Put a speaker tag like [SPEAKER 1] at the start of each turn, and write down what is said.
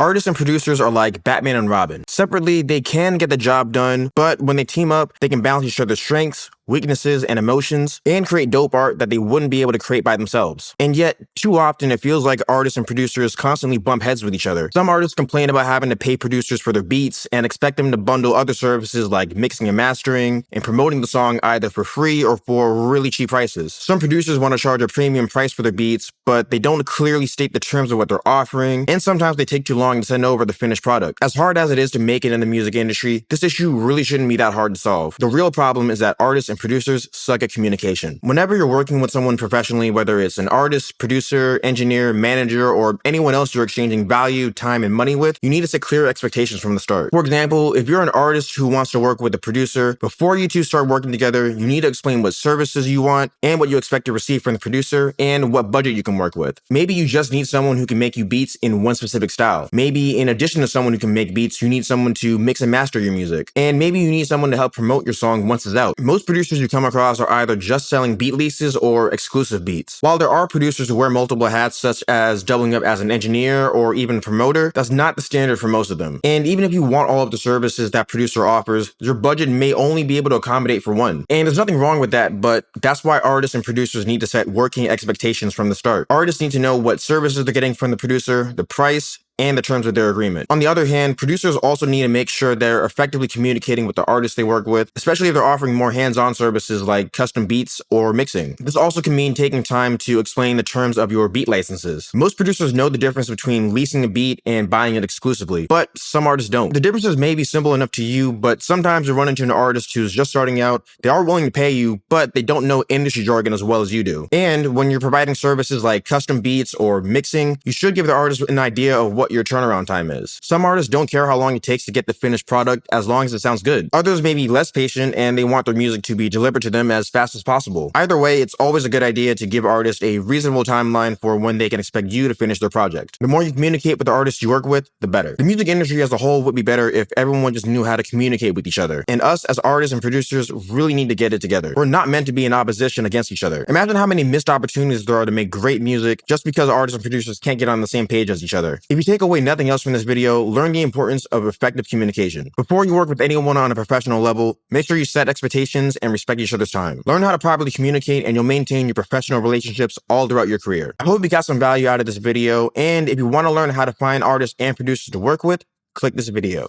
[SPEAKER 1] Artists and producers are like Batman and Robin. Separately, they can get the job done, but when they team up, they can balance each other's strengths, weaknesses, and emotions, and create dope art that they wouldn't be able to create by themselves. And yet, too often, it feels like artists and producers constantly bump heads with each other. Some artists complain about having to pay producers for their beats and expect them to bundle other services like mixing and mastering and promoting the song either for free or for really cheap prices. Some producers want to charge a premium price for their beats, but they don't clearly state the terms of what they're offering, and sometimes they take too long to send over the finished product. As hard as it is to make it in the music industry, this issue really shouldn't be that hard to solve. The real problem is that artists and producers suck at communication. Whenever you're working with someone professionally, whether it's an artist, producer, engineer, manager, or anyone else you're exchanging value, time, and money with, you need to set clear expectations from the start. For example, if you're an artist who wants to work with a producer, before you two start working together, you need to explain what services you want and what you expect to receive from the producer and what budget you can work with. Maybe you just need someone who can make you beats in one specific style. Maybe in addition to someone who can make beats, you need someone to mix and master your music. And maybe you need someone to help promote your song once it's out. Most producers you come across are either just selling beat leases or exclusive beats. While there are producers who wear multiple hats, such as doubling up as an engineer or even promoter, that's not the standard for most of them. And even if you want all of the services that producer offers, your budget may only be able to accommodate for one. And there's nothing wrong with that, but that's why artists and producers need to set working expectations from the start. Artists need to know what services they're getting from the producer, the price, and the terms of their agreement. On the other hand, producers also need to make sure they're effectively communicating with the artists they work with, especially if they're offering more hands-on services like custom beats or mixing. This also can mean taking time to explain the terms of your beat licenses. Most producers know the difference between leasing a beat and buying it exclusively, but some artists don't. The differences may be simple enough to you, but sometimes you run into an artist who's just starting out, they are willing to pay you, but they don't know industry jargon as well as you do. And when you're providing services like custom beats or mixing, you should give the artist an idea of what your turnaround time is. Some artists don't care how long it takes to get the finished product as long as it sounds good. Others may be less patient and they want their music to be delivered to them as fast as possible. Either way, it's always a good idea to give artists a reasonable timeline for when they can expect you to finish their project. The more you communicate with the artists you work with, the better. The music industry as a whole would be better if everyone just knew how to communicate with each other. And us as artists and producers really need to get it together. We're not meant to be in opposition against each other. Imagine how many missed opportunities there are to make great music just because artists and producers can't get on the same page as each other. If you take away nothing else from this video, learn the importance of effective communication. Before you work with anyone on a professional level, make sure you set expectations and respect each other's time. Learn how to properly communicate and you'll maintain your professional relationships all throughout your career. I hope you got some value out of this video, and if you want to learn how to find artists and producers to work with, click this video.